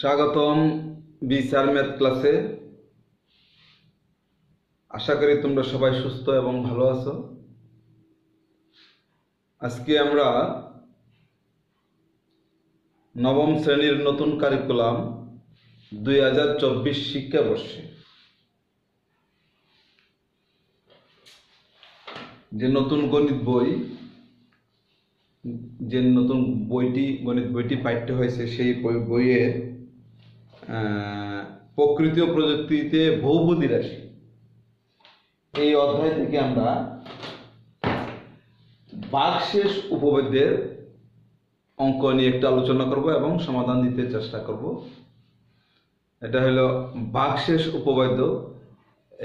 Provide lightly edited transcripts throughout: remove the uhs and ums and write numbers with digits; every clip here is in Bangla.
স্বাগতম বিসার ম্যাথ ক্লাসে। আশা করি তোমরা সবাই সুস্থ এবং ভালো আছো। আজকে আমরা নবম শ্রেণীর নতুন কারিকুলাম 2024 শিক্ষাবর্ষে যে নতুন গণিত বইটি পাঠ্য হয়েছে, সেই বইয়ের প্রকৃতি ও প্রযুক্তিতে বহুপদী রাশি এই অধ্যায় থেকে আমরা ভাগশেষ উপপাদ্যের অঙ্ক নিয়ে একটু আলোচনা করব এবং সমাধান দিতে চেষ্টা করব। এটা হলো ভাগশেষ উপপাদ্য,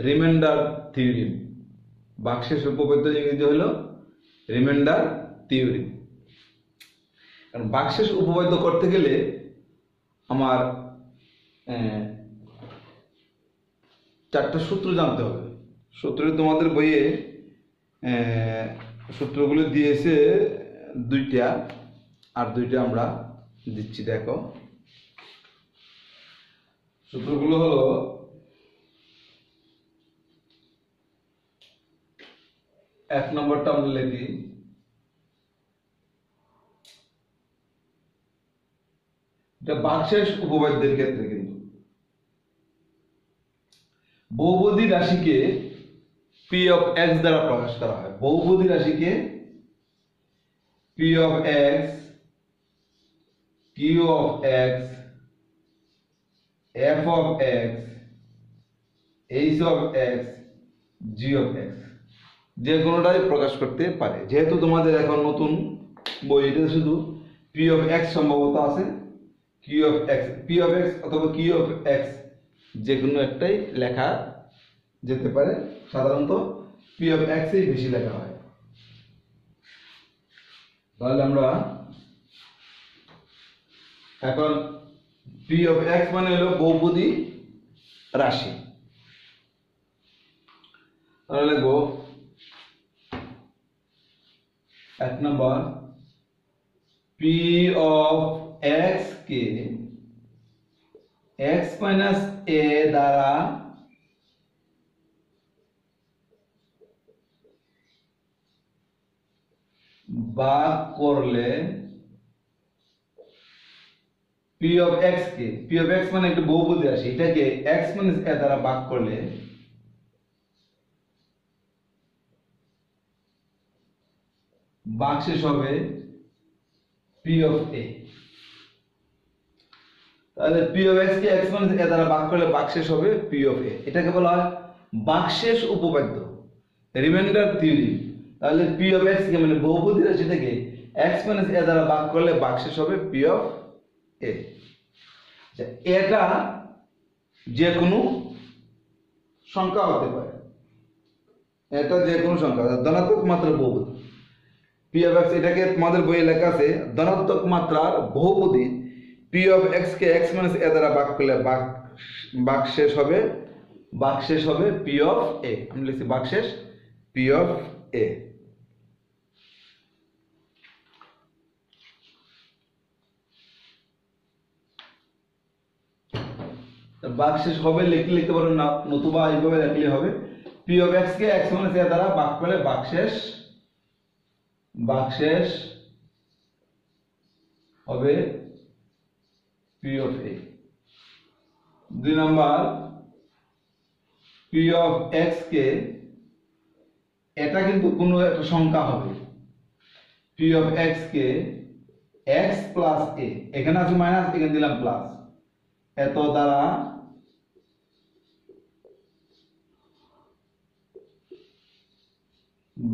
রিমাইন্ডার থিওরিম। ভাগশেষ উপপাদ্য ইংরেজি হলো রিমাইন্ডার থিওরিম। কারণ ভাগশেষ উপপাদ্য করতে গেলে আমার 4টা সূত্র জানতে হবে। সূত্র তোমাদের বইয়ে সূত্রগুলো দিয়েছে 2টা, আর 2টা আমরা দিচ্ছি। দেখো, সূত্রগুলো হলো এক নম্বরটা আমরা লিখি, এটা ভাগশেষ উপপাদ্যের ক্ষেত্রে কিন্তু বহুপদী রাশিকে p of x দ্বারা প্রকাশ করা হয়। বহুপদী রাশিকে p of x, q of x, f of x, h of x, g of x যে কোনোটাই প্রকাশ করতে পারে। যেহেতু তোমাদের এখন নতুন বই, এটা শুধু p of x সম্ভবত আছে, q of x, p of x অথবা q of x যে কোনো একটাই লেখা যেতে পারে। সাধারণত p of x এই বেশি লেখা হয়। তাহলে আমরা এখন p of x মানে হলো বহুপদী রাশি। তাহলে লিখবো 1 নম্বর, p of x K x minus a দ্বারা ভাগ করলে p of x K, p of x মানে একটা বহুপদী রাশি, এটাকে x minus a দ্বারা ভাগ করলে ভাগশেষ হবে p of a। তাহলে p of x K x minus a দ্বারা ভাগ করলে ভাগশেষ হবে p of a। এটাকে বলা হয় ভাগশেষ উপপাদ্য, রিমাইন্ডার থিওরি। তাহলে p of x কে মানে বহুপদী রাশি থেকে x minus a দ্বারা ভাগ করলে ভাগশেষ হবে p of a। এটা যে কোনো সংখ্যা হতে পারে, এটা যে কোনো সংখ্যা, ধনাত্মক মাত্রার বহুপদী। p of x এটাকে তোমাদের বইয়ে লেখা আছে ধনাত্মক মাত্রার বহুপদী p of x K x minus a দ্বারা ভাগ করলে ভাগশেষ হবে p of a। আমি লিখছি ভাগশেষ p of a। ভাগশেষ হবে লিখতে পারো না, নতুবা এইভাবে লিখলে হবে p of x K x minus a দ্বারা ভাগ করলে ভাগশেষ হবে p of a। 2 number, p of x কে, এটা কিন্তু কোনো একটা সংখ্যা হবে, p of x K x plus a, এখানে আছে মাইনাস, এখানে দিলাম প্লাস, এত দ্বারা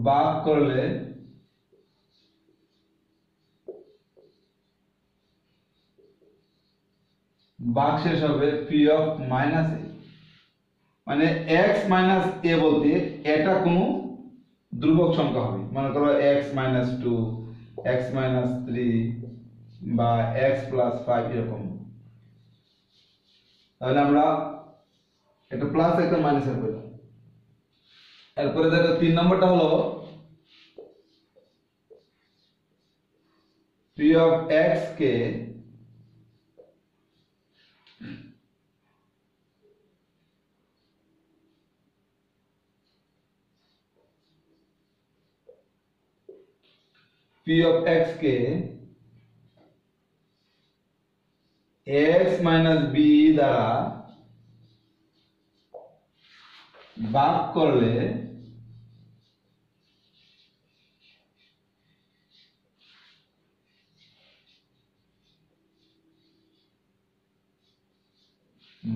ভাগ করলে ভাগশেষ হবে p of minus a। মানে x minus a বলতে এটা কোনো ধ্রুবক সংখ্যা হবে, মনে করো x minus 2, x minus 3 বা x plus 5 এরকম। তাহলে আমরা একটা প্লাস একটা মাইনাসের পেলাম। এরপরে দেখো 3 নম্বরটা হলো p of x কে পি অফ এক্স কে এক্স মাইনাস বি দ্বারা ভাগ করলে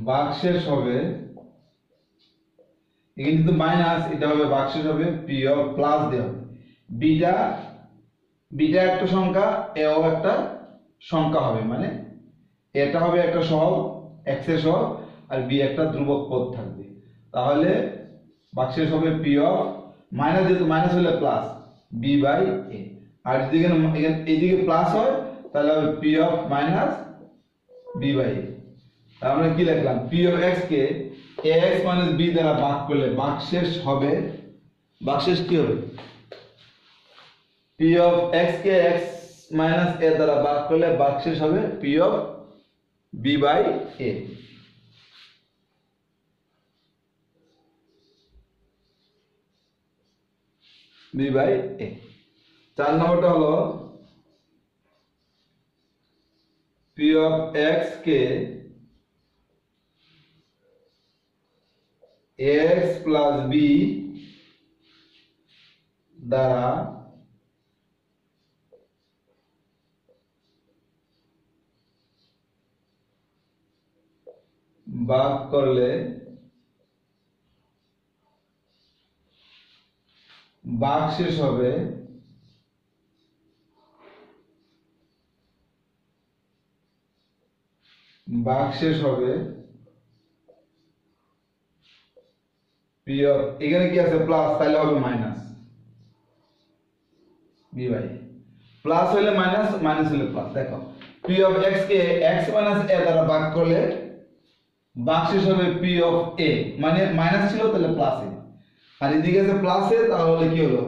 ভাগশেষ হবে, এখানে কিন্তু মাইনাস, এটা হবে ভাগশেষ হবে পি অফ প্লাস দেওয়া হবে বিটা, বিটা একটা সংখ্যা, এও একটা সংখ্যা হবে, মানে এটা হবে একটা সহগ এক্স এর সহগ আর বি একটা ধ্রুবক পদ থাকবে। তাহলে ভাগশেষ হবে পি অফ মাইনাস, যেহেতু মাইনাস হলে প্লাস বি বাই এ, আর যদি এখানে এইদিকে প্লাস হয় তাহলে হবে p of minus B by a. আমরা কি লিখলাম, পি অফ এক্স কে এক্স মাইনাস বি দ্বারা ভাগ করলে ভাগশেষ হবে, ভাগশেষ কি হবে, পি অফ এক্স কে এক্স মাইনাস এ দ্বারা ভাগ করলে ভাগশেষ হবে p of b by a. B by a. 4 নম্বরটা হলো পি অফ এক্স কে এক্স প্লাস বি দ্বারা ভাগ করলে ভাগশেষ হবে পি অফ, এখানে কি আছে প্লাস, তাহলে হবে মাইনাস বি বাই, প্লাস হলে মাইনাস, মাইনাস হলে প্লাস। দেখো পি অফ এক্স কে এক্স মাইনাস এ দ্বারা ভাগ করলে ভাগশেষ হবে পি অফ এ, মানে মাইনাস ছিল তাহলে প্লাস এ, আর এদিকে আছে প্লাস এ, তাহলে কি হলো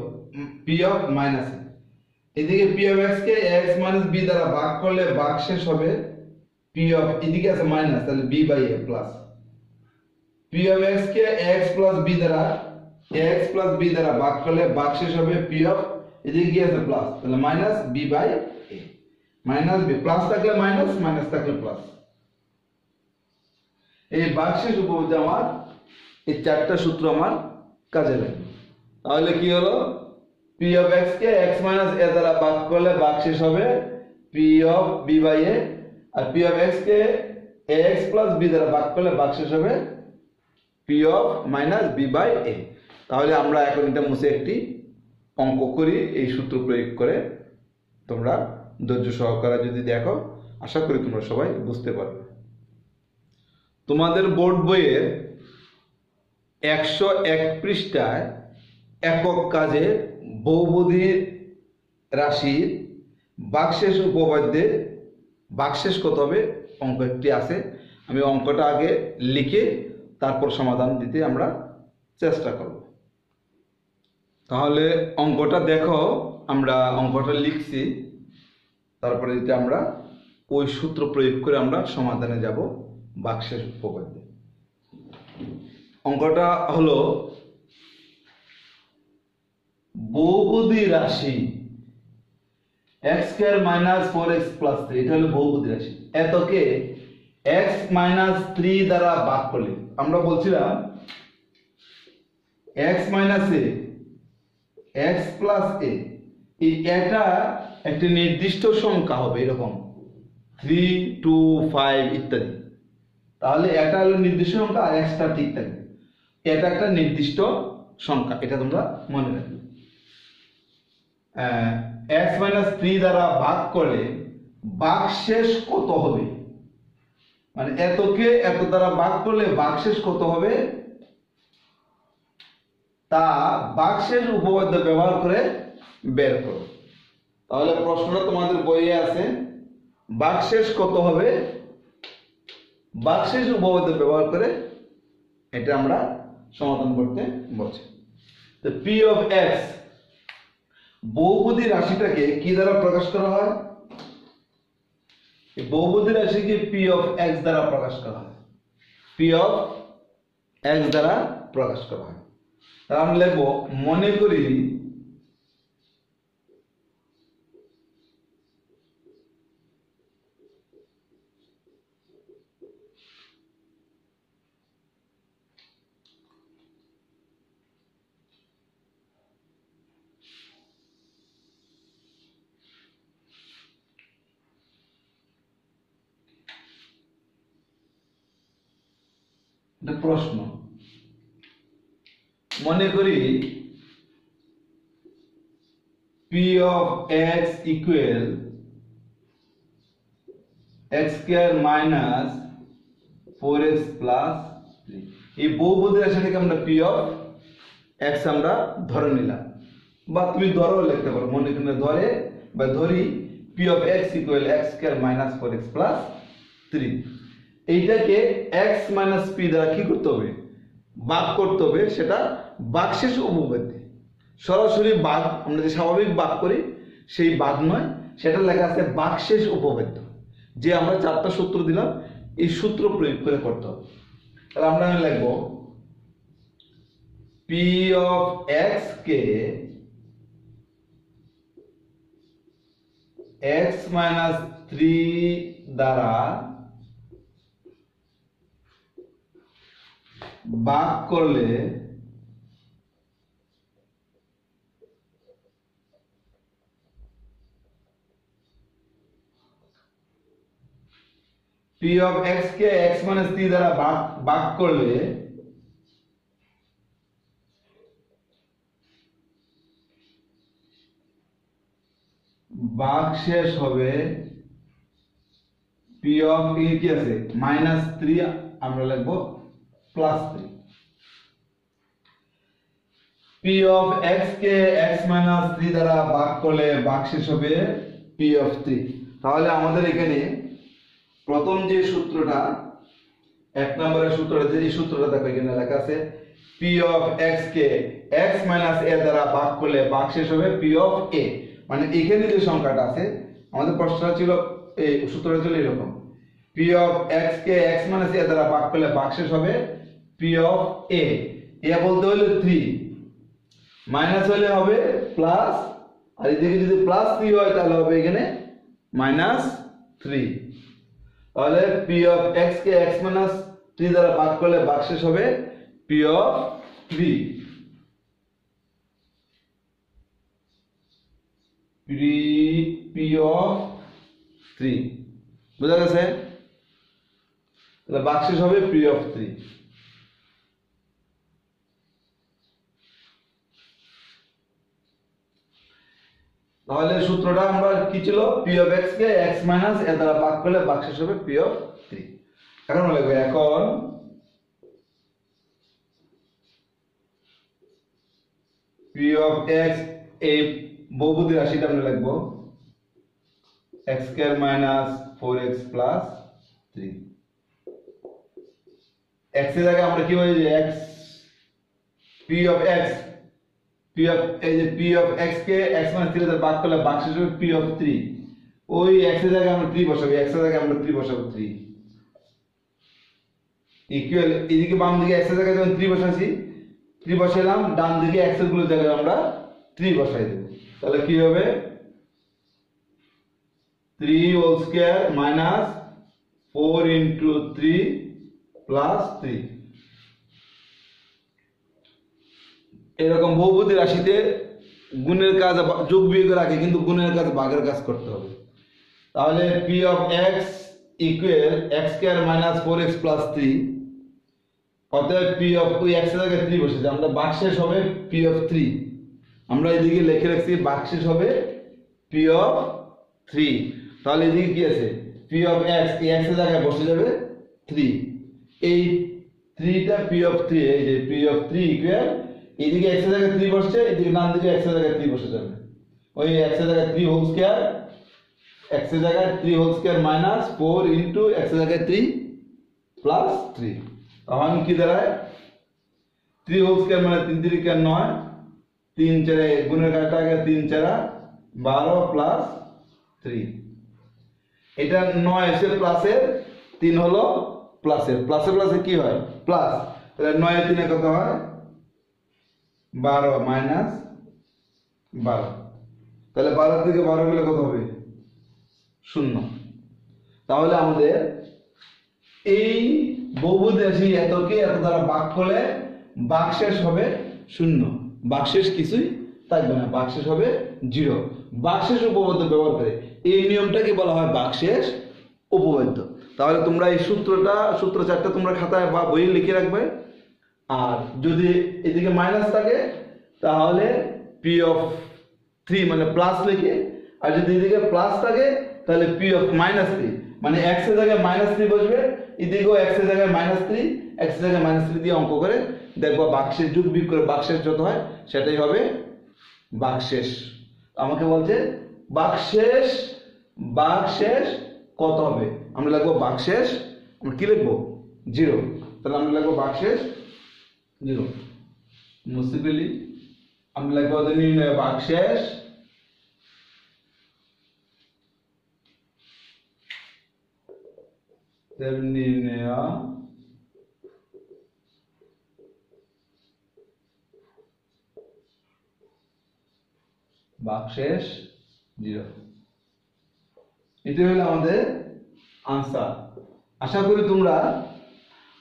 পি অফ মাইনাস এ। এদিকে পি অফ এক্স কে এক্স মাইনাস বি দ্বারা ভাগ করলে ভাগশেষ হবে পি অফ, এদিকে আছে মাইনাস তাহলে B by A plus P of x কে এক্স প্লাস বি দ্বারা ভাগ করলে ভাগশেষ হবে পি অফ, এদিকে কি আছে প্লাস তাহলে minus B by A, minus B, plus থাকলে মাইনাস, মাইনাস থাকলে প্লাস। এই ভাগশেষ উপপাদ্য আমার এই 4টা সূত্র আমার কাজে লাগবে। তাহলে কি হলো, পি অফ এক্স কে এক্স মাইনাস এ দ্বারা ভাগ করলে ভাগশেষ হবে p of b by a, আর পি অফ এক্স কে এক্স প্লাস বি দ্বারা ভাগ করলে ভাগশেষ হবে p of minus B by a. তাহলে আমরা এখন এটা মুছে একটি অঙ্ক করি এই সূত্র প্রয়োগ করে। তোমরা ধৈর্য সহকারে যদি দেখো, আশা করি তোমরা সবাই বুঝতে পারবে। তোমাদের বোর্ড বইয়ের 101 পৃষ্ঠায় একক কাজে বহুপদী রাশির ভাগশেষ উপপাদ্যে ভাগশেষ কত হবে অঙ্ক একটি আছে। আমি অঙ্কটা আগে লিখে তারপর সমাধান দিতে আমরা চেষ্টা করব। তাহলে অঙ্কটা দেখো, আমরা অঙ্কটা লিখছি, তারপরে এটা আমরা ওই সূত্র প্রয়োগ করে আমরা সমাধানে যাব ভাগশেষ উপপাদ্যে। অঙ্কটা হলো বহুপদী রাশি x square minus 4x plus 3, এটা হলো বহুপদী রাশি। এতকে x মাইনাস 3 দ্বারা ভাগ করলে, আমরা বলছিলাম x minus a x plus a, এটা একটা নির্দিষ্ট সংখ্যা হবে, এরকম 3 2 5 ইত্যাদি। তাহলে এটা হলো নির্দিষ্ট সংখ্যা আর এক্সটা ঠিক থাকবে, এটা একটা নির্দিষ্ট সংখ্যা, এটা তোমরা মনে রাখবে। x মাইনাস 3 দ্বারা ভাগ করলে ভাগশেষ কত হবে, মানে এতকে এত দ্বারা ভাগ করলে ভাগশেষ কত হবে তা ভাগশেষ উপপাদ্য ব্যবহার করে বের করো। তাহলে প্রশ্নটা তোমাদের বইয়ে আছে, ভাগশেষ কত হবে, ভাগশেষ উপপাদ্য ব্যবহার করে এটা আমরা সমাধান করতে বলছি। তো পি অফ এক্স বহুপদী রাশিটাকে কি দ্বারা প্রকাশ করা হয়, এই বহুপদী রাশিকে পি অফ এক্স দ্বারা প্রকাশ করা হয়, পি অফ এক্স দ্বারা প্রকাশ করা হয়। তাহলে আমরা লিখব, মনে করি এটা প্রশ্ন। মনে করি p of x equal x square minus 4x plus 3। এই বহুপদী রাশিটাকে আমরা p of x আমরা ধরে নিলাম, বা তুমি ধরেও লিখতে পারো, মনে করে ধরে বা ধরি p of x equal x square minus 4x plus 3। এইটাকে x minus p দ্বারা কি করতে হবে, ভাগ করতে হবে। সেটা ভাগশেষ উপপাদ্য, সরাসরি ভাগ, আমরা যে স্বাভাবিক ভাগ করি সেই ভাগ নয়, সেটা লেখা আছে ভাগশেষ উপপাদ্য, যে আমরা 4টা সূত্র দিলাম, এই সূত্র প্রয়োগ করে করতে হবে। তাহলে আমরা লিখব p of x K x minus 3 দ্বারা ভাগ করলে p of x K x minus 3 দ্বারা ভাগ করলে ভাগশেষ হবে p of কি আছে -3, আমরা লিখব +3। p of x K x minus 3 দ্বারা ভাগ করলে ভাগশেষ হবে p of 3। তাহলে আমাদের এখানে প্রথম যে সূত্রটা, 1 নম্বরের সূত্রটা, যে সূত্রটা দেখো এখানে লেখা আছে p of x K x minus a দ্বারা ভাগ করলে ভাগশেষ হবে p of a। মানে এখানে যে সংখ্যাটা আছে, আমাদের প্রশ্নটা ছিল, এই সূত্রটা ছিল এরকম, p of x K x minus a দ্বারা ভাগ করলে ভাগশেষ হবে p of a। a বলতে হলে 3, মাইনাস হলে হবে প্লাস, আর এদিকে যদি +3 হয় তাহলে হবে এখানে -3। তাহলে p of x K x minus 3 দ্বারা ভাগ করলে ভাগশেষ হবে p of 3। p of 3 বুঝা গেছে? তাহলে ভাগশেষ হবে p of 3। তাহলে সূত্রটা আমরা কি ছিল, p of x K x minus a দ্বারা ভাগ করলে ভাগশেষ হবে p of 3। এখন লিখব, এখন p of x, এই বহুপদী রাশিটা আমরা লিখব x square minus 4x plus 3। x এর জায়গায় আমরা কি বলি, যে x p of x, এই যে p of x K x minus 3 দ্বারা ভাগ করলে ভাগশেষ হবে p of 3। ওই x এর জায়গায় আমরা 3 বসাবো, x এর জায়গায় আমরা 3 বসাবো, 3 ইকুয়াল, এদিকে বাম দিকে x এর জায়গায় যখন 3 বসাইছি, 3 বসাইলাম, ডান দিকে x এর গুলোর জায়গায় আমরা 3 বসাই দেব। তাহলে কি হবে, 3 whole square minus 4 into 3 plus 3। এরকম বহুপদী রাশিতে গুণের কাজ, যোগ বিয়োগের আগে কিন্তু গুণের কাজ ভাগের কাজ করতে হবে। তাহলে p of x equal x square minus 4x plus 3। অতএব p of, ওই x এর জায়গায় 3 বসেছে, আমরা ভাগশেষ হবে p of 3। আমরা এদিকে লিখে রাখছি ভাগশেষ হবে p of 3। তাহলে এদিকে কি আছে, p of x, এই x এর জায়গায় বসে যাবে 3। এই 3টা p of 3, এই যে p of 3 ইকুয়াল, এদিকে x এর জায়গায় 3 বসছে, এদিকে ডান দিকে x এর জায়গায় 3 বসে যাবে। ওই x এর জায়গায় 3 হোল স্কয়ার, x এর জায়গায় 3 whole square minus 4 into x এর জায়গায় 3 প্লাস 3। তখন কি দাঁড়ায়, 3 হোল স্কয়ার মানে 3 3 9, 3 4 গুণের কাজটা আগে 3 4 12 প্লাস 3। এটা 9 এসে প্লাসের, 3 হলো প্লাসের, প্লাসে প্লাসে কি হয় প্লাস। তাহলে 9 এর 3 কত হয় 12 মাইনাস 12। তাহলে 12 থেকে 12 গেলে কত হবে 0। তাহলে আমাদের এই বহুপদী রাশি এতকে এত দ্বারা ভাগ করলে ভাগশেষ হবে 0, ভাগশেষ কিছুই থাকবে না, ভাগশেষ হবে 0। ভাগশেষ উপপাদ্য ব্যবহার করে এই নিয়মটাকে বলা হয় ভাগশেষ উপপাদ্য। তাহলে তোমরা এই সূত্র চারটা তোমরা খাতায় বা বইয়ে লিখে রাখবে। আর যদি এদিকে মাইনাস থাকে তাহলে পি অফ 3 মানে প্লাস লিখে, আর যদি এদিকে প্লাস থাকে তাহলে পি অফ -3 মানে x এর জায়গায় -3 বসবে, এদিকেও x এর জায়গায় -3, x এর জায়গায় -3 দিয়ে অঙ্ক করে দেখবা বাক্সের যোগ বিয়োগ করে বাক্সের যত হয় সেটাই হবে বাক্সেস। আমাকে বলছে বাক্সেস কত হবে, আমরা লিখবো বাক্সেস, আমরা কি লিখবো 0, তাহলে আমরা লিখবো বাক্সেস 0। মুসিবলি আমরা লিখবো নির্ণয় বাক্সেস নির্ণয় বাক্সেস 0। এটি হলো আমাদের আনসার। আশা করি তোমরা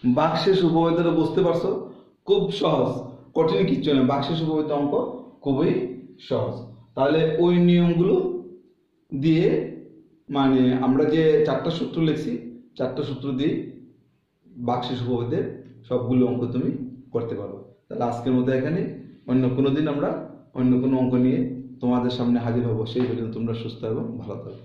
বাক্সেস উপপাদ্যটা বুঝতে পারছো, খুব সহজ, কঠিন কিছু না। বাক্সেস উপপাদ্য অঙ্ক খুবই সহজ। তাহলে ওই নিয়মগুলো দিয়ে মানে আমরা যে 4টা সূত্র লিখছি 4টা সূত্র দিয়ে বাক্সেস উপপাদ্যের সবগুলো অঙ্ক তুমি করতে পারো। তাহলে আজকের মতো এখানে, অন্য কোনো দিন আমরা অন্য কোনো অঙ্ক নিয়ে তোমাদের সামনে হাজির হব। সেই পর্যন্ত তোমরা সুস্থ এবং ভালো থাকো।